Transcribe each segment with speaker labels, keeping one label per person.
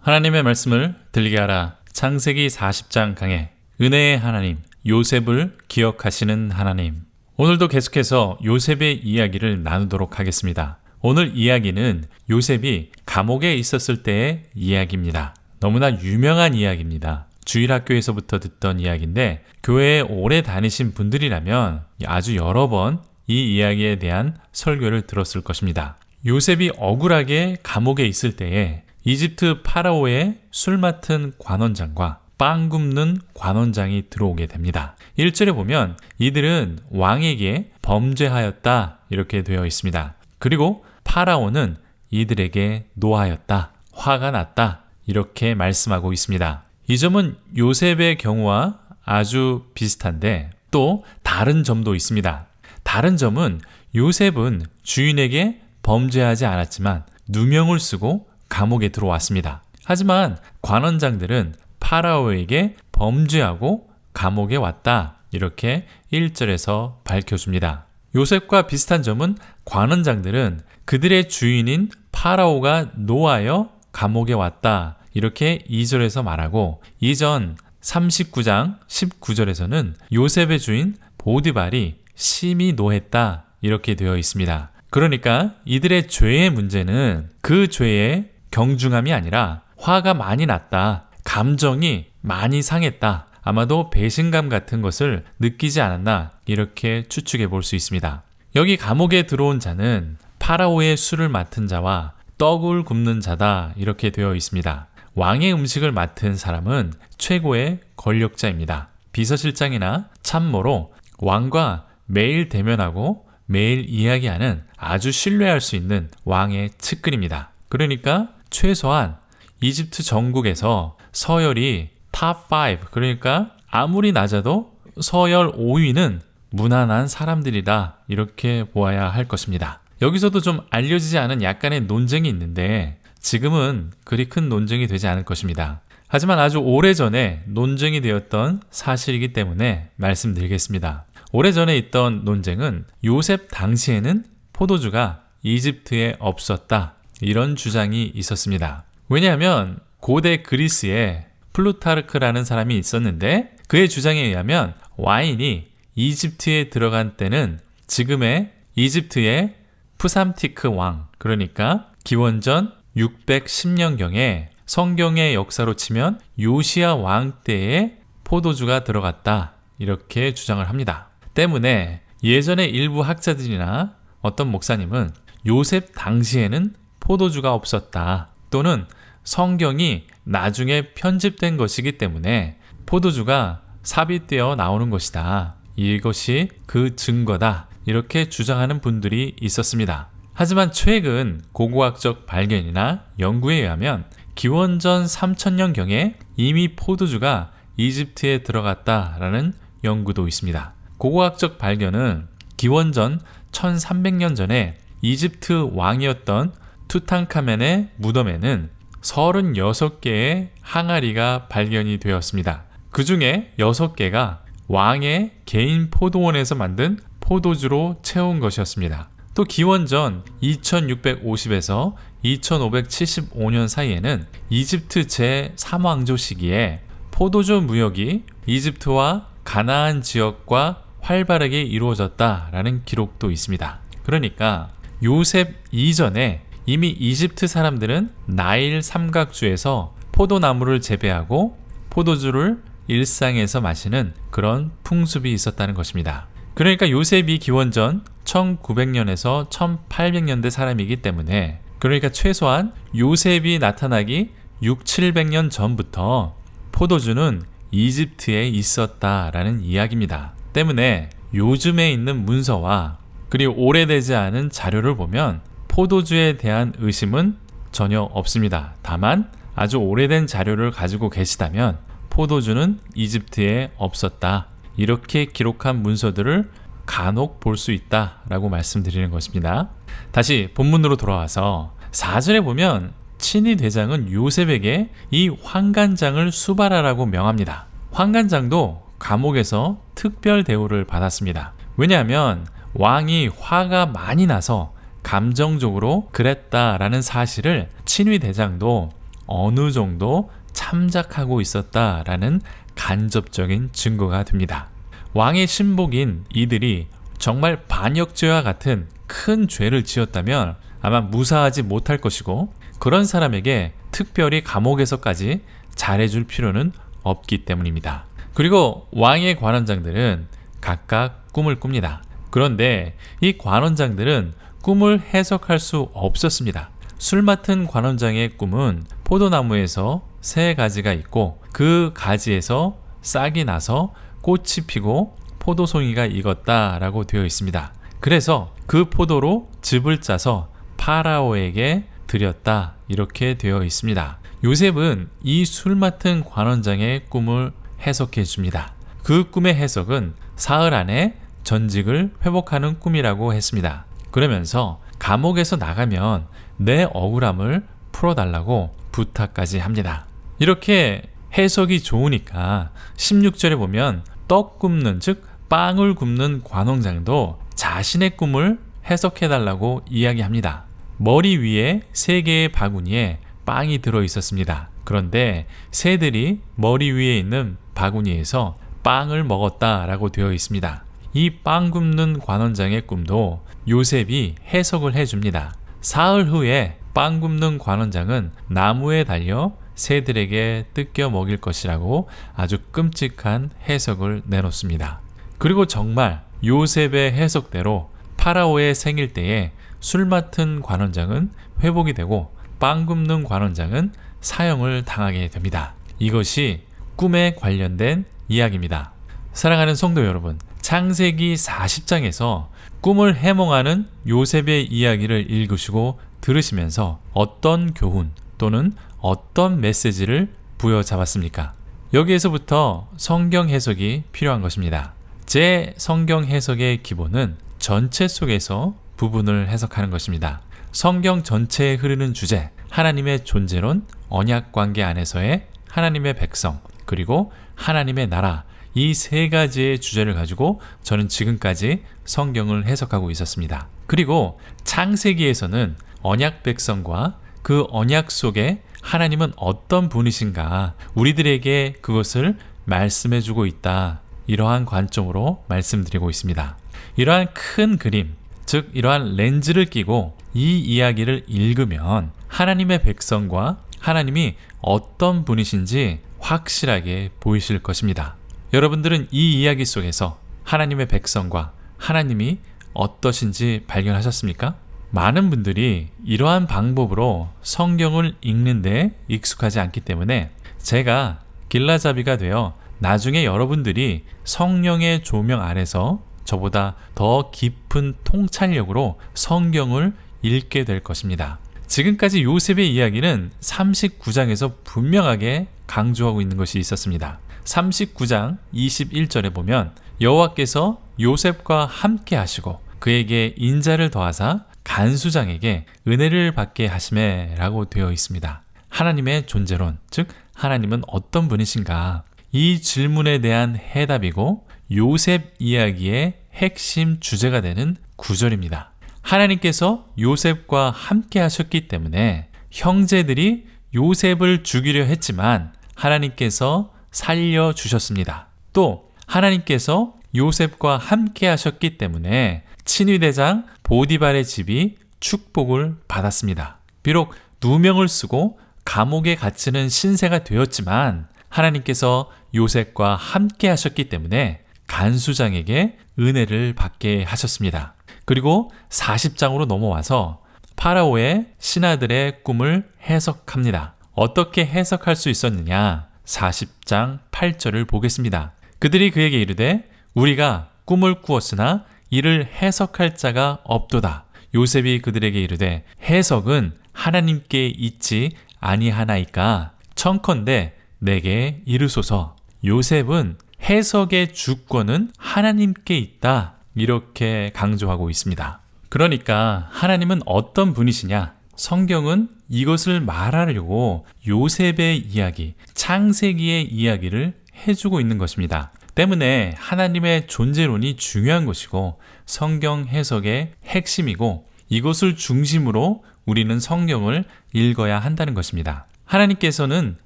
Speaker 1: 하나님의 말씀을 들리게 하라. 창세기 40장 강해. 은혜의 하나님, 요셉을 기억하시는 하나님. 오늘도 계속해서 요셉의 이야기를 나누도록 하겠습니다. 오늘 이야기는 요셉이 감옥에 있었을 때의 이야기입니다. 너무나 유명한 이야기입니다. 주일학교에서부터 듣던 이야기인데 교회에 오래 다니신 분들이라면 아주 여러 번 이 이야기에 대한 설교를 들었을 것입니다. 요셉이 억울하게 감옥에 있을 때에 이집트 파라오의 술 맡은 관원장과 빵 굽는 관원장이 들어오게 됩니다. 1절에 보면 이들은 왕에게 범죄하였다 이렇게 되어 있습니다. 그리고 파라오는 이들에게 노하였다, 화가 났다 이렇게 말씀하고 있습니다. 이 점은 요셉의 경우와 아주 비슷한데 또 다른 점도 있습니다. 다른 점은 요셉은 주인에게 범죄하지 않았지만 누명을 쓰고 감옥에 들어왔습니다. 하지만 관원장들은 파라오에게 범죄하고 감옥에 왔다 이렇게 1절에서 밝혀줍니다. 요셉과 비슷한 점은 관원장들은 그들의 주인인 파라오가 노하여 감옥에 왔다 이렇게 2절에서 말하고 이전 39장 19절에서는 요셉의 주인 보디발이 심히 노했다 이렇게 되어 있습니다. 그러니까 이들의 죄의 문제는 그 죄의 경중함이 아니라 화가 많이 났다, 감정이 많이 상했다, 아마도 배신감 같은 것을 느끼지 않았나 이렇게 추측해 볼 수 있습니다. 여기 감옥에 들어온 자는 파라오의 술을 맡은 자와 떡을 굽는 자다 이렇게 되어 있습니다. 왕의 음식을 맡은 사람은 최고의 권력자입니다. 비서실장이나 참모로 왕과 매일 대면하고 매일 이야기하는 아주 신뢰할 수 있는 왕의 측근입니다. 그러니까 최소한 이집트 전국에서 서열이 탑5 그러니까 아무리 낮아도 서열 5위는 무난한 사람들이다 이렇게 보아야 할 것입니다. 여기서도 좀 알려지지 않은 약간의 논쟁이 있는데 지금은 그리 큰 논쟁이 되지 않을 것입니다. 하지만 아주 오래전에 논쟁이 되었던 사실이기 때문에 말씀드리겠습니다. 오래전에 있던 논쟁은 요셉 당시에는 포도주가 이집트에 없었다 이런 주장이 있었습니다. 왜냐하면 고대 그리스에 플루타르크라는 사람이 있었는데 그의 주장에 의하면 와인이 이집트에 들어간 때는 지금의 이집트의 푸삼티크 왕 그러니까 기원전 610년경에 성경의 역사로 치면 요시야 왕 때에 포도주가 들어갔다 이렇게 주장을 합니다. 때문에 예전에 일부 학자들이나 어떤 목사님은 요셉 당시에는 포도주가 없었다 또는 성경이 나중에 편집된 것이기 때문에 포도주가 삽입되어 나오는 것이다. 이것이 그 증거다. 이렇게 주장하는 분들이 있었습니다. 하지만 최근 고고학적 발견이나 연구에 의하면 기원전 3000년경에 이미 포도주가 이집트에 들어갔다라는 연구도 있습니다. 고고학적 발견은 기원전 1300년 전에 이집트 왕이었던 투탕카멘의 무덤에는 36개의 항아리가 발견이 되었습니다. 그 중에 6개가 왕의 개인 포도원에서 만든 포도주로 채운 것이었습니다. 또 기원전 2650에서 2575년 사이에는 이집트 제3왕조 시기에 포도주 무역이 이집트와 가나안 지역과 활발하게 이루어졌다라는 기록도 있습니다. 그러니까 요셉 이전에 이미 이집트 사람들은 나일 삼각주에서 포도나무를 재배하고 포도주를 일상에서 마시는 그런 풍습이 있었다는 것입니다. 그러니까 요셉이 기원전 1900년에서 1800년대 사람이기 때문에 그러니까 최소한 요셉이 나타나기 600~700년 전부터 포도주는 이집트에 있었다라는 이야기입니다. 때문에 요즘에 있는 문서와 그리고 오래되지 않은 자료를 보면 포도주에 대한 의심은 전혀 없습니다. 다만 아주 오래된 자료를 가지고 계시다면 포도주는 이집트에 없었다. 이렇게 기록한 문서들을 간혹 볼 수 있다라고 말씀드리는 것입니다. 다시 본문으로 돌아와서 4절에 보면 친위 대장은 요셉에게 이 환관장을 수발하라고 명합니다. 환관장도 감옥에서 특별 대우를 받았습니다. 왜냐하면 왕이 화가 많이 나서 감정적으로 그랬다라는 사실을 친위 대장도 어느 정도 참작하고 있었다라는 간접적인 증거가 됩니다. 왕의 신복인 이들이 정말 반역죄와 같은 큰 죄를 지었다면 아마 무사하지 못할 것이고, 그런 사람에게 특별히 감옥에서까지 잘해줄 필요는 없기 때문입니다. 그리고 왕의 관원장들은 각각 꿈을 꿉니다. 그런데 이 관원장들은 꿈을 해석할 수 없었습니다. 술 맡은 관원장의 꿈은 포도나무에서 새 가지가 있고 그 가지에서 싹이 나서 꽃이 피고 포도송이가 익었다라고 되어 있습니다. 그래서 그 포도로 즙을 짜서 파라오에게 드렸다, 이렇게 되어 있습니다. 요셉은 이 술 맡은 관원장의 꿈을 해석해 줍니다. 그 꿈의 해석은 사흘 안에 전직을 회복하는 꿈이라고 했습니다. 그러면서 감옥에서 나가면 내 억울함을 풀어달라고 부탁까지 합니다. 이렇게 해석이 좋으니까 16절에 보면 떡 굽는, 즉 빵을 굽는 관원장도 자신의 꿈을 해석해달라고 이야기합니다. 머리 위에 3개의 바구니에 빵이 들어 있었습니다. 그런데 새들이 머리 위에 있는 바구니에서 빵을 먹었다라고 되어 있습니다. 이 빵 굽는 관원장의 꿈도 요셉이 해석을 해줍니다. 사흘 후에 빵 굽는 관원장은 나무에 달려 새들에게 뜯겨 먹일 것이라고 아주 끔찍한 해석을 내놓습니다. 그리고 정말 요셉의 해석대로 파라오의 생일 때에 술 맡은 관원장은 회복이 되고 빵 굽는 관원장은 사형을 당하게 됩니다. 이것이 꿈에 관련된 이야기입니다. 사랑하는 성도 여러분, 창세기 40장에서 꿈을 해몽하는 요셉의 이야기를 읽으시고 들으시면서 어떤 교훈 또는 어떤 메시지를 부여잡았습니까? 여기에서부터 성경 해석이 필요한 것입니다. 제 성경 해석의 기본은 전체 속에서 부분을 해석하는 것입니다. 성경 전체에 흐르는 주제, 하나님의 존재론, 언약 관계 안에서의 하나님의 백성, 그리고 하나님의 나라, 이 3가지의 주제를 가지고 저는 지금까지 성경을 해석하고 있었습니다. 그리고 창세기에서는 언약 백성과 그 언약 속에 하나님은 어떤 분이신가, 우리들에게 그것을 말씀해주고 있다, 이러한 관점으로 말씀드리고 있습니다. 이러한 큰 그림, 즉 이러한 렌즈를 끼고 이 이야기를 읽으면 하나님의 백성과 하나님이 어떤 분이신지 확실하게 보이실 것입니다. 여러분들은 이 이야기 속에서 하나님의 백성과 하나님이 어떠신지 발견하셨습니까? 많은 분들이 이러한 방법으로 성경을 읽는데 익숙하지 않기 때문에 제가 길라잡이가 되어 나중에 여러분들이 성령의 조명 아래서 저보다 더 깊은 통찰력으로 성경을 읽게 될 것입니다. 지금까지 요셉의 이야기는 39장에서 분명하게 강조하고 있는 것이 있었습니다. 39장 21절에 보면 여호와께서 요셉과 함께 하시고 그에게 인자를 더하사 간수장에게 은혜를 받게 하시매 라고 되어 있습니다. 하나님의 존재론, 즉 하나님은 어떤 분이신가, 이 질문에 대한 해답이고 요셉 이야기의 핵심 주제가 되는 구절입니다. 하나님께서 요셉과 함께 하셨기 때문에 형제들이 요셉을 죽이려 했지만 하나님께서 살려주셨습니다. 또 하나님께서 요셉과 함께 하셨기 때문에 친위대장 보디발의 집이 축복을 받았습니다. 비록 누명을 쓰고 감옥에 갇히는 신세가 되었지만 하나님께서 요셉과 함께 하셨기 때문에 간수장에게 은혜를 받게 하셨습니다. 그리고 40장으로 넘어와서 파라오의 신하들의 꿈을 해석합니다. 어떻게 해석할 수 있었느냐? 40장 8절을 보겠습니다. 그들이 그에게 이르되 우리가 꿈을 꾸었으나 이를 해석할 자가 없도다. 요셉이 그들에게 이르되 해석은 하나님께 있지 아니하나이까 청컨대 내게 이르소서. 요셉은 해석의 주권은 하나님께 있다, 이렇게 강조하고 있습니다. 그러니까 하나님은 어떤 분이시냐? 성경은 이것을 말하려고 요셉의 이야기, 창세기의 이야기를 해주고 있는 것입니다. 때문에 하나님의 존재론이 중요한 것이고 성경 해석의 핵심이고 이것을 중심으로 우리는 성경을 읽어야 한다는 것입니다. 하나님께서는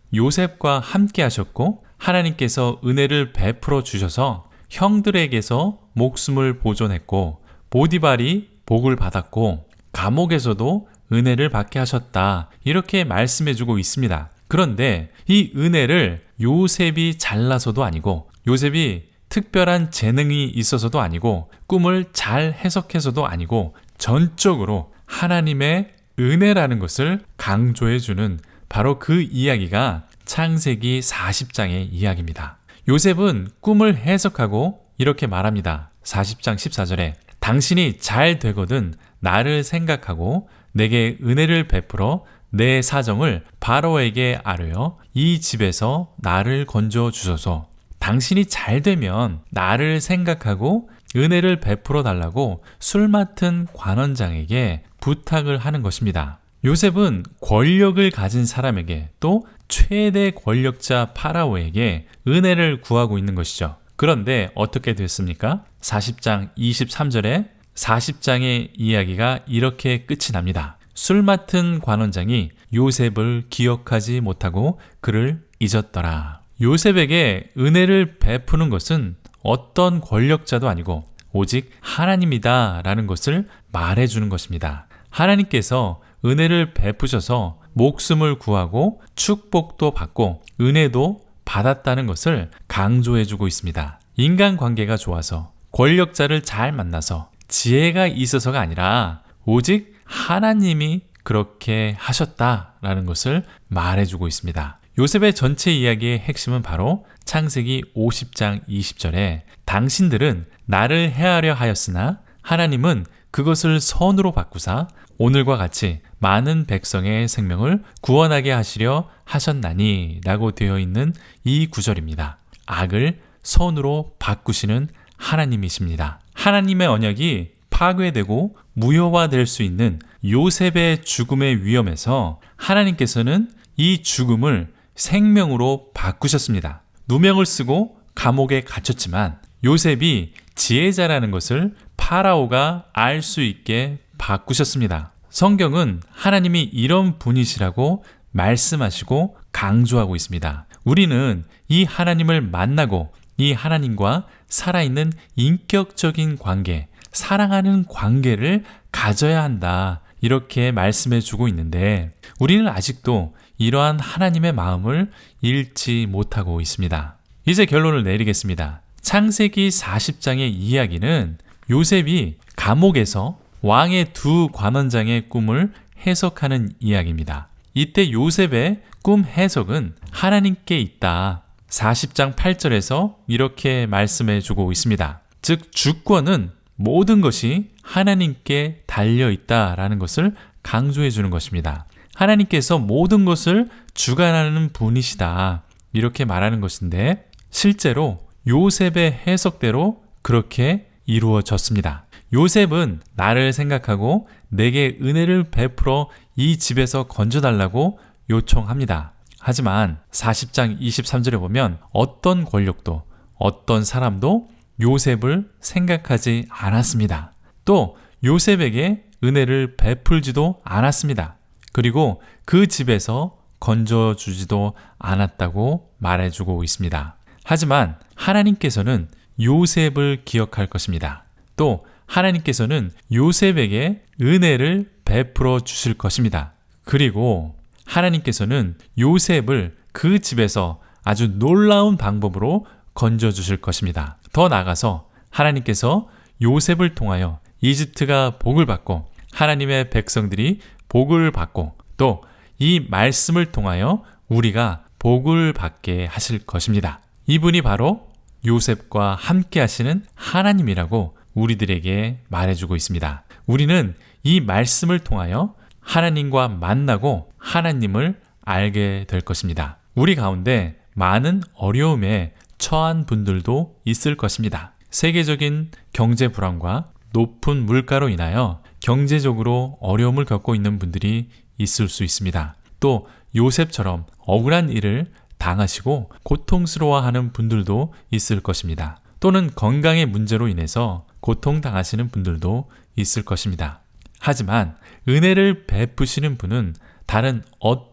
Speaker 1: 요셉과 함께 하셨고 하나님께서 은혜를 베풀어 주셔서 형들에게서 목숨을 보존했고 보디발이 복을 받았고 감옥에서도 은혜를 받게 하셨다. 이렇게 말씀해 주고 있습니다. 그런데 이 은혜를 요셉이 잘나서도 아니고 요셉이 특별한 재능이 있어서도 아니고 꿈을 잘 해석해서도 아니고 전적으로 하나님의 은혜라는 것을 강조해 주는 바로 그 이야기가 창세기 40장의 이야기입니다. 요셉은 꿈을 해석하고 이렇게 말합니다. 40장 14절에 당신이 잘 되거든 나를 생각하고 내게 은혜를 베풀어 내 사정을 바로에게 아뢰어 이 집에서 나를 건져 주소서. 당신이 잘 되면 나를 생각하고 은혜를 베풀어 달라고 술 맡은 관원장에게 부탁을 하는 것입니다. 요셉은 권력을 가진 사람에게 또 최대 권력자 파라오에게 은혜를 구하고 있는 것이죠. 그런데 어떻게 됐습니까? 40장 23절에 40장의 이야기가 이렇게 끝이 납니다. 술 맡은 관원장이 요셉을 기억하지 못하고 그를 잊었더라. 요셉에게 은혜를 베푸는 것은 어떤 권력자도 아니고 오직 하나님이다 라는 것을 말해주는 것입니다. 하나님께서 은혜를 베푸셔서 목숨을 구하고 축복도 받고 은혜도 받았다는 것을 강조해주고 있습니다. 인간관계가 좋아서 권력자를 잘 만나서 지혜가 있어서가 아니라 오직 하나님이 그렇게 하셨다라는 것을 말해주고 있습니다. 요셉의 전체 이야기의 핵심은 바로 창세기 50장 20절에 당신들은 나를 해하려 하였으나 하나님은 그것을 선으로 바꾸사 오늘과 같이 많은 백성의 생명을 구원하게 하시려 하셨나니 라고 되어 있는 이 구절입니다. 악을 선으로 바꾸시는 하나님이십니다. 하나님의 언약이 파괴되고 무효화될 수 있는 요셉의 죽음의 위험에서 하나님께서는 이 죽음을 생명으로 바꾸셨습니다. 누명을 쓰고 감옥에 갇혔지만 요셉이 지혜자라는 것을 파라오가 알 수 있게 바꾸셨습니다. 성경은 하나님이 이런 분이시라고 말씀하시고 강조하고 있습니다. 우리는 이 하나님을 만나고 이 하나님과 살아있는 인격적인 관계, 사랑하는 관계를 가져야 한다. 이렇게 말씀해 주고 있는데 우리는 아직도 이러한 하나님의 마음을 잃지 못하고 있습니다. 이제 결론을 내리겠습니다. 창세기 40장의 이야기는 요셉이 감옥에서 왕의 두 관원장의 꿈을 해석하는 이야기입니다. 이때 요셉의 꿈 해석은 하나님께 있다. 40장 8절에서 이렇게 말씀해 주고 있습니다. 즉 주권은 모든 것이 하나님께 달려있다라는 것을 강조해 주는 것입니다. 하나님께서 모든 것을 주관하는 분이시다. 이렇게 말하는 것인데 실제로 요셉의 해석대로 그렇게 이루어졌습니다. 요셉은 나를 생각하고 내게 은혜를 베풀어 이 집에서 건져달라고 요청합니다. 하지만 40장 23절에 보면 어떤 권력도 어떤 사람도 요셉을 생각하지 않았습니다. 또 요셉에게 은혜를 베풀지도 않았습니다. 그리고 그 집에서 건져주지도 않았다고 말해주고 있습니다. 하지만 하나님께서는 요셉을 기억할 것입니다. 또 하나님께서는 요셉에게 은혜를 베풀어 주실 것입니다. 그리고 하나님께서는 요셉을 그 집에서 아주 놀라운 방법으로 건져주실 것입니다. 더 나아가서 하나님께서 요셉을 통하여 이집트가 복을 받고 하나님의 백성들이 복을 받고 또 이 말씀을 통하여 우리가 복을 받게 하실 것입니다. 이분이 바로 요셉과 함께 하시는 하나님이라고 우리들에게 말해주고 있습니다. 우리는 이 말씀을 통하여 하나님과 만나고 하나님을 알게 될 것입니다. 우리 가운데 많은 어려움에 처한 분들도 있을 것입니다. 세계적인 경제 불안과 높은 물가로 인하여 경제적으로 어려움을 겪고 있는 분들이 있을 수 있습니다. 또 요셉처럼 억울한 일을 당하시고 고통스러워하는 분들도 있을 것입니다. 또는 건강의 문제로 인해서 고통당하시는 분들도 있을 것입니다. 하지만 은혜를 베푸시는 분은 다른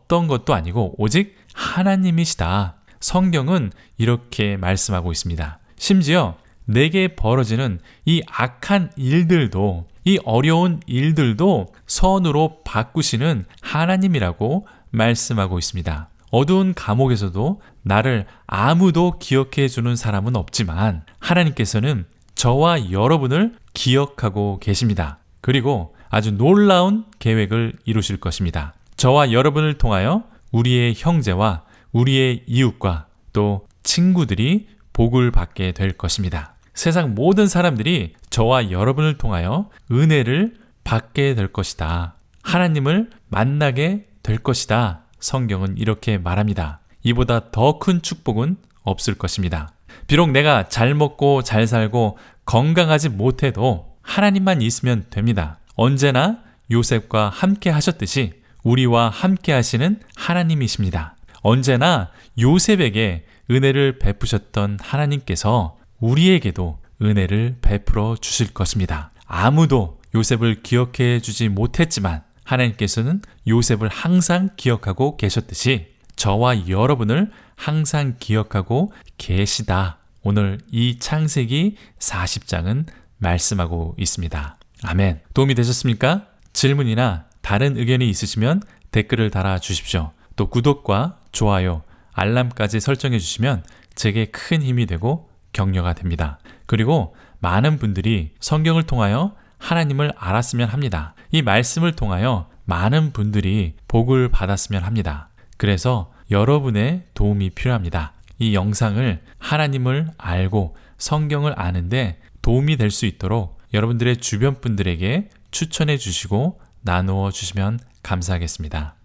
Speaker 1: 어떤 것도 아니고 오직 하나님이시다. 성경은 이렇게 말씀하고 있습니다. 심지어 내게 벌어지는 이 악한 일들도, 이 어려운 일들도 선으로 바꾸시는 하나님이라고 말씀하고 있습니다. 어두운 감옥에서도 나를 아무도 기억해 주는 사람은 없지만 하나님께서는 저와 여러분을 기억하고 계십니다. 그리고 아주 놀라운 계획을 이루실 것입니다. 저와 여러분을 통하여 우리의 형제와 우리의 이웃과 또 친구들이 복을 받게 될 것입니다. 세상 모든 사람들이 저와 여러분을 통하여 은혜를 받게 될 것이다. 하나님을 만나게 될 것이다. 성경은 이렇게 말합니다. 이보다 더 큰 축복은 없을 것입니다. 비록 내가 잘 먹고 잘 살고 건강하지 못해도 하나님만 있으면 됩니다. 언제나 요셉과 함께 하셨듯이 우리와 함께 하시는 하나님이십니다. 언제나 요셉에게 은혜를 베푸셨던 하나님께서 우리에게도 은혜를 베풀어 주실 것입니다. 아무도 요셉을 기억해 주지 못했지만 하나님께서는 요셉을 항상 기억하고 계셨듯이 저와 여러분을 항상 기억하고 계시다. 오늘 이 창세기 40장은 말씀하고 있습니다. 아멘. 도움이 되셨습니까? 질문이나 다른 의견이 있으시면 댓글을 달아주십시오. 또 구독과 좋아요, 알람까지 설정해 주시면 제게 큰 힘이 되고 격려가 됩니다. 그리고 많은 분들이 성경을 통하여 하나님을 알았으면 합니다. 이 말씀을 통하여 많은 분들이 복을 받았으면 합니다. 그래서 여러분의 도움이 필요합니다. 이 영상을 하나님을 알고 성경을 아는데 도움이 될 수 있도록 여러분들의 주변 분들에게 추천해 주시고 나누어 주시면 감사하겠습니다.